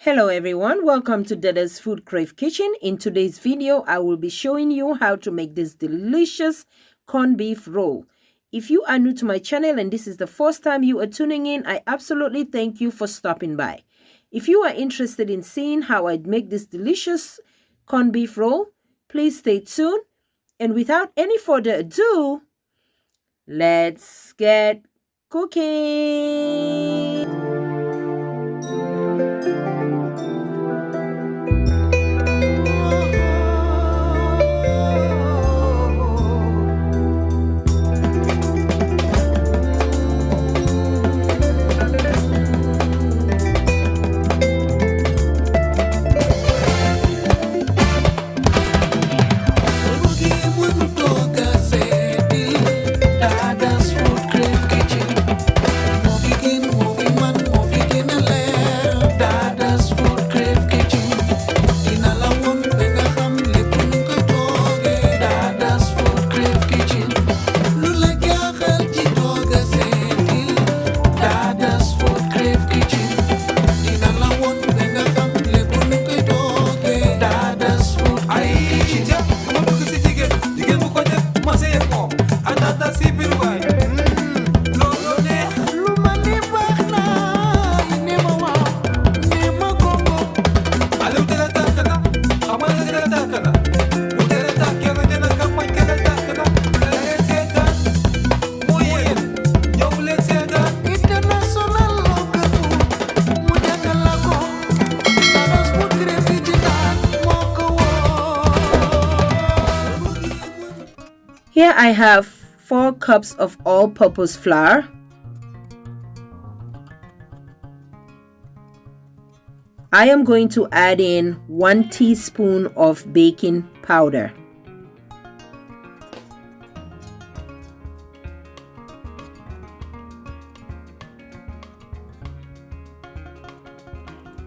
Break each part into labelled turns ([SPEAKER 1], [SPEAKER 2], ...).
[SPEAKER 1] Hello everyone, welcome to Dada's FoodCrave kitchen. In today's video, I will be showing you how to make this delicious corned beef roll. If you are new to my channel and this is the first time you are tuning in, I absolutely thank you for stopping by. If you are interested in seeing how I make this delicious corned beef roll, please stay tuned. And without any further ado, let's get cooking. Here I have 4 cups of all-purpose flour. I am going to add in 1 teaspoon of baking powder.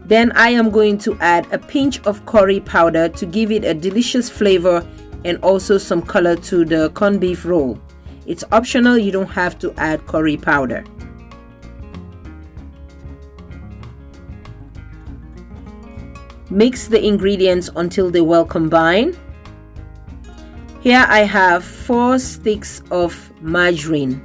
[SPEAKER 1] Then I am going to add a pinch of curry powder to give it a delicious flavor and also some color to the corned beef roll. It's optional, you don't have to add curry powder. Mix the ingredients until they well combine. Here I have 4 sticks of margarine.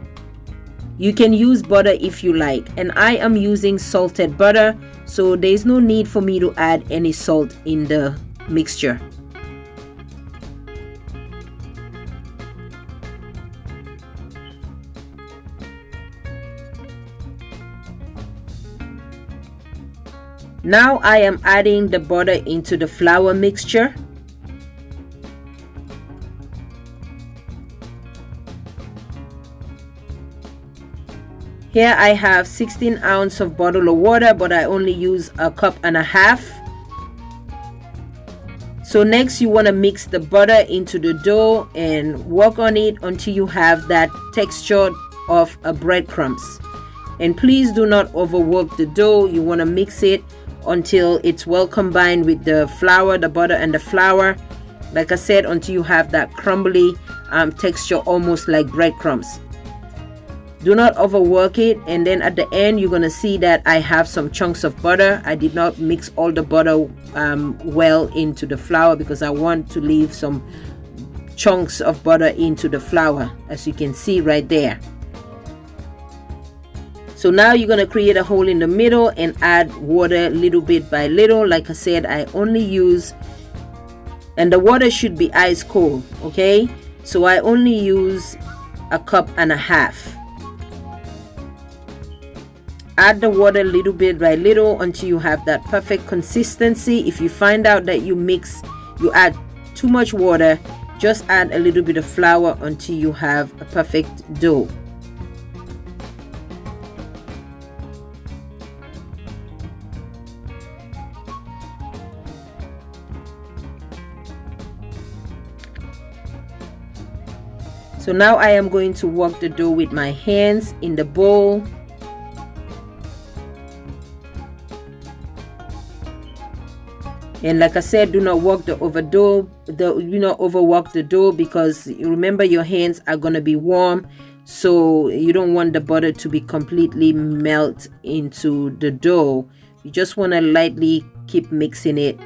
[SPEAKER 1] You can use butter if you like, and I am using salted butter, so there's no need for me to add any salt in the mixture. Now I am adding the butter into the flour mixture. Here I have 16 ounces of bottle of water, but I only use 1.5 cups. So next you want to mix the butter into the dough and work on it until you have that texture of a breadcrumbs. And please do not overwork the dough. You want to mix it until it's well combined with the flour, the butter and the flour. Like I said, until you have that crumbly texture, almost like breadcrumbs. Do not overwork it. And then at the end you're gonna see that I have some chunks of butter. I did not mix all the butter well into the flour because I want to leave some chunks of butter into the flour, as you can see right there. So now you're going to create a hole in the middle and add water little bit by little. Like I said, I only use, and the water should be ice cold, okay? So I only use 1.5 cups. Add the water little bit by little until you have that perfect consistency. If you find out that you add too much water, just add a little bit of flour until you have a perfect dough. So now I am going to work the dough with my hands in the bowl. And like I said, do not work overwork the dough, because remember your hands are going to be warm, so you don't want the butter to be completely melt into the dough. You just want to lightly keep mixing it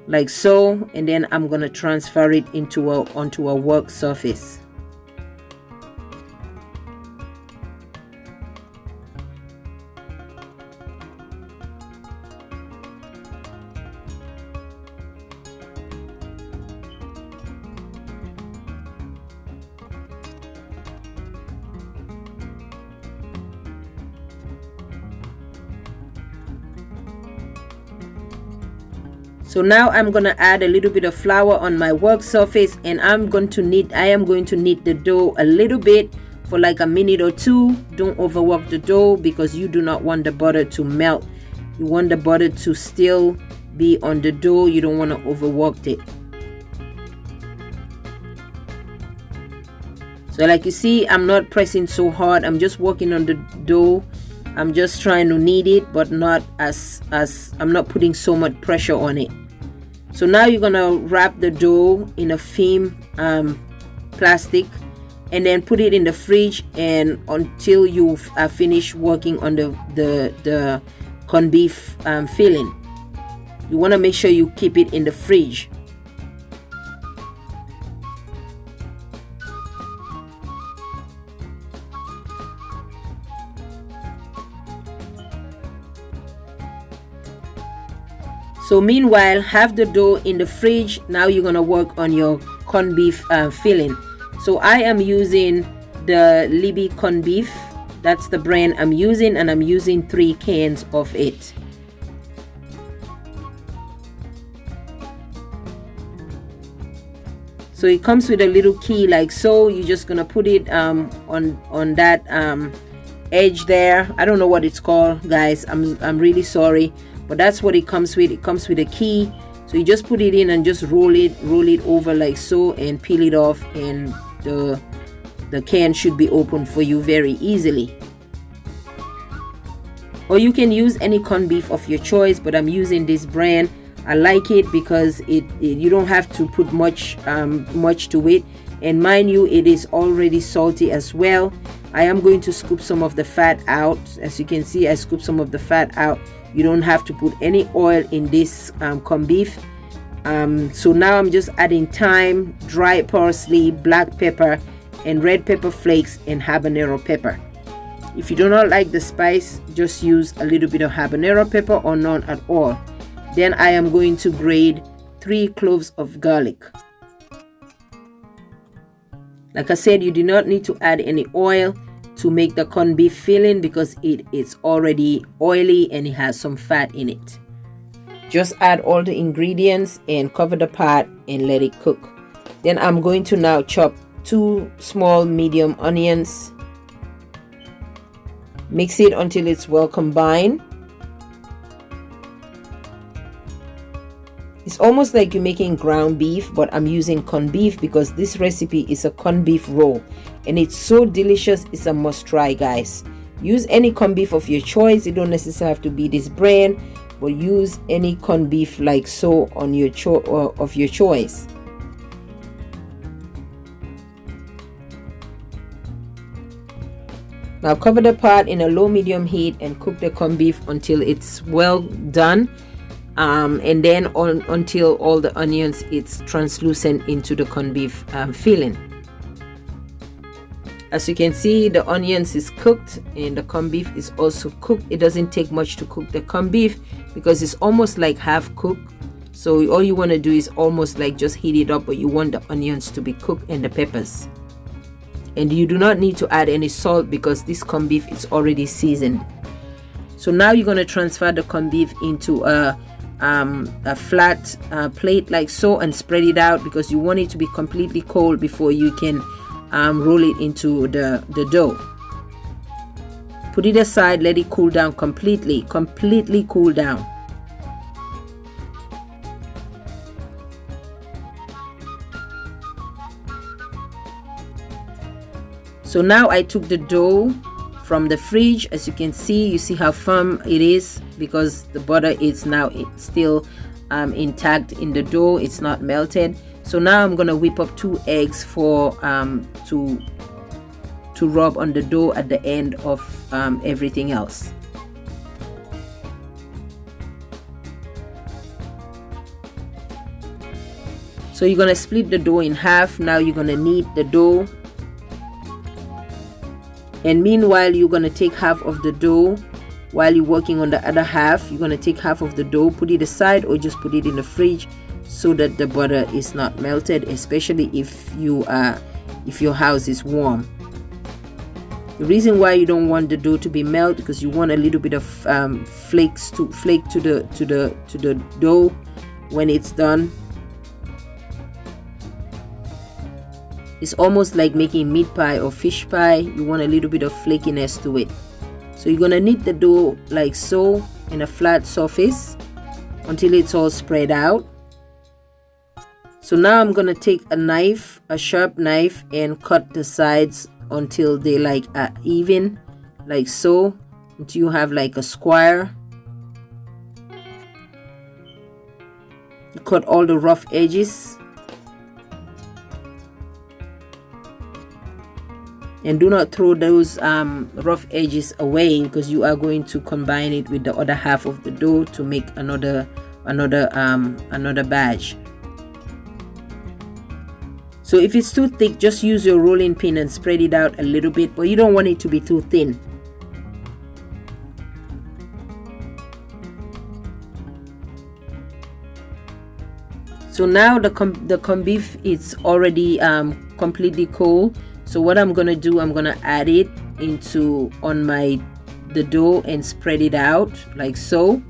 [SPEAKER 1] like so, and then I'm gonna transfer it onto a work surface. So now I'm gonna add a little bit of flour on my work surface, and I am going to knead the dough a little bit for like a minute or two. Don't overwork the dough because you do not want the butter to melt. You want the butter to still be on the dough. You don't want to overwork it. So like you see, I'm not pressing so hard. I'm just working on the dough. I'm just trying to knead it, but not as I'm not putting so much pressure on it. So now you're gonna wrap the dough in a film plastic, and then put it in the fridge, and until you are finished working on the corned beef filling. You want to make sure you keep it in the fridge. So meanwhile, have the dough in the fridge. Now you're gonna work on your corned beef filling. So I am using the Libby corned beef. That's the brand I'm using, and I'm using 3 cans of it. So it comes with a little key like so. You're just gonna put it on that edge there. I don't know what it's called, guys. I'm really sorry. But that's what it comes with. It comes with a key. So you just put it in and just roll it over like so, and peel it off, and the can should be open for you very easily. Or you can use any corned beef of your choice, but I'm using this brand. I like it because you don't have to put much to it, and mind you, it is already salty as well. I am going to scoop some of the fat out. As you can see, I scoop some of the fat out. You don't have to put any oil in this corned beef. So now I'm just adding thyme, dry parsley, black pepper, and red pepper flakes, and habanero pepper. If you do not like the spice, just use a little bit of habanero pepper or none at all. Then I am going to grate 3 cloves of garlic. Like I said, you do not need to add any oil to make the corned beef filling because it is already oily and it has some fat in it. Just add all the ingredients and cover the pot and let it cook. Then I'm going to now chop 2 small medium onions. Mix it until it's well combined. It's almost like you're making ground beef, but I'm using corned beef because this recipe is a corned beef roll, and it's so delicious. It's a must try, guys. Use any corned beef of your choice. You don't necessarily have to be this brand, but use any corned beef like so on your of your choice. Now cover the pot in a low medium heat and cook the corned beef until it's well done. And then until all the onions it's translucent into the corned beef filling. As you can see, the onions is cooked and the corned beef is also cooked. It doesn't take much to cook the corned beef because it's almost like half cooked. So all you want to do is almost like just heat it up, but you want the onions to be cooked and the peppers. And you do not need to add any salt because this corned beef is already seasoned. So now you're going to transfer the corned beef into a flat plate like so and spread it out because you want it to be completely cold before you can roll it into the dough. Put it aside, let it cool down completely cool down. So now I took the dough from the fridge. As you can see, you see how firm it is because the butter is now still intact in the dough. It's not melted. So now I'm gonna whip up 2 eggs for to rub on the dough at the end of everything else. So you're gonna split the dough in half. Now you're gonna knead the dough, and meanwhile you're gonna take half of the dough. While you're working on the other half, you're gonna take half of the dough, put it aside, or just put it in the fridge so that the butter is not melted, especially if your house is warm. The reason why you don't want the dough to be melted, because you want a little bit of flakes to flake to the dough when it's done. It's almost like making meat pie or fish pie. You want a little bit of flakiness to it. So you're gonna knead the dough like so in a flat surface until it's all spread out. So now I'm gonna take a knife, a sharp knife, and cut the sides until they are even, like so, until you have like a square. Cut all the rough edges. And do not throw those rough edges away, because you are going to combine it with the other half of the dough to make another batch. So if it's too thick, just use your rolling pin and spread it out a little bit, but you don't want it to be too thin. So now the corned beef is already completely cold. So what I'm gonna do, I'm gonna add it on the dough and spread it out like so.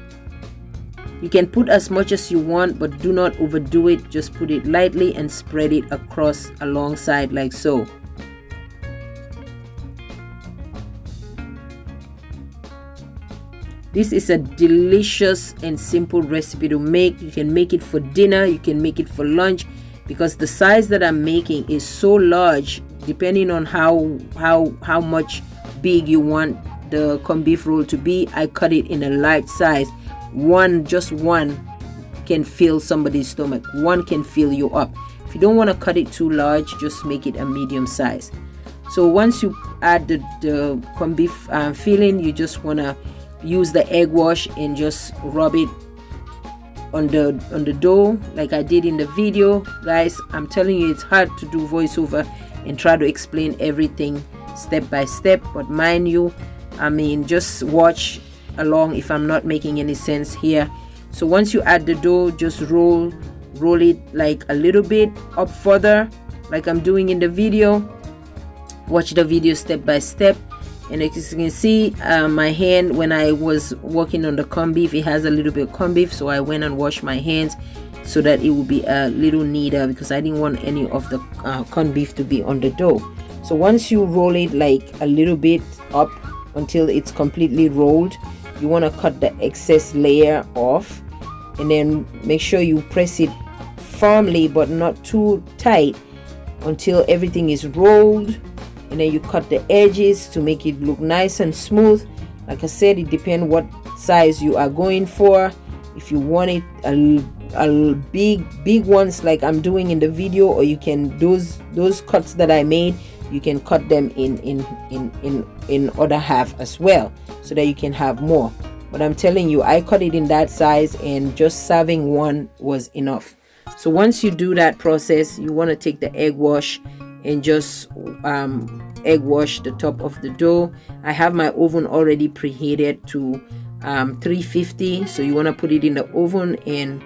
[SPEAKER 1] You can put as much as you want, but do not overdo it. Just put it lightly and spread it across alongside like so. This is a delicious and simple recipe to make. You can make it for dinner, you can make it for lunch, because the size that I'm making is so large. Depending on how much big you want the corned beef roll to be, I cut it in a large size. Just one can fill somebody's stomach. One can fill you up. If you don't want to cut it too large, just make it a medium size. So once you add the corned beef filling, you just want to use the egg wash and just rub it on the dough like I did in the video. Guys, I'm telling you, it's hard to do voiceover and try to explain everything step by step, but mind you, I mean, just watch along if I'm not making any sense here. So once you add the dough, just roll it like a little bit up further, like I'm doing in the video. Watch the video step by step. And as you can see, my hand, when I was working on the corned beef, it has a little bit of corned beef, so I went and washed my hands so that it will be a little neater, because I didn't want any of the corned beef to be on the dough. So once you roll it like a little bit up until it's completely rolled, you want to cut the excess layer off, and then make sure you press it firmly but not too tight until everything is rolled. And then you cut the edges to make it look nice and smooth. Like I said, it depends what size you are going for. If you want it a big ones like I'm doing in the video, or you can those cuts that I made, you can cut them in other half as well, so that you can have more. But I'm telling you, I cut it in that size, and just serving one was enough. So once you do that process, you want to take the egg wash and just egg wash the top of the dough. I have my oven already preheated to 350, so you want to put it in the oven and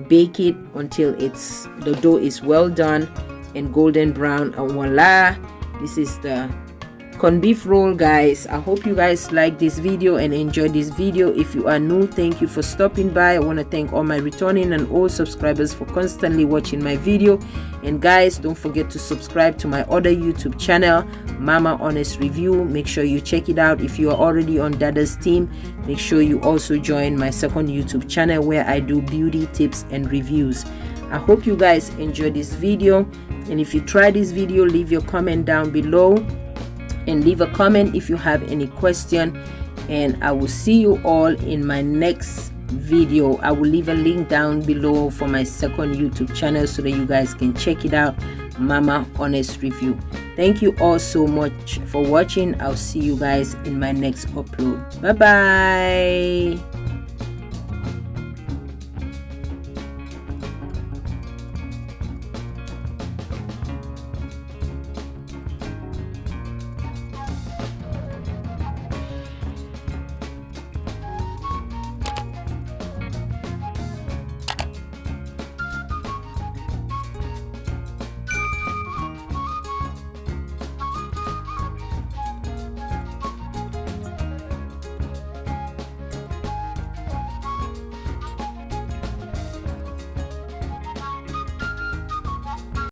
[SPEAKER 1] bake it until the dough is well done and golden brown, and voila, this is the corned beef roll. Guys, I hope you guys like this video and enjoy this video. If you are new, thank you for stopping by. I want to thank all my returning and old subscribers for constantly watching my video. And guys, don't forget to subscribe to my other YouTube channel, Mama Honest Review. Make sure you check it out. If you are already on Dada's team, make sure you also join my second YouTube channel where I do beauty tips and reviews. I hope you guys enjoy this video, and if you try this video, leave your comment down below and leave a comment if you have any question, and I will see you all in my next video. I will leave a link down below for my second YouTube channel so that you guys can check it out, Mama Honest Review. Thank you all so much for watching. I'll see you guys in my next upload. Bye bye.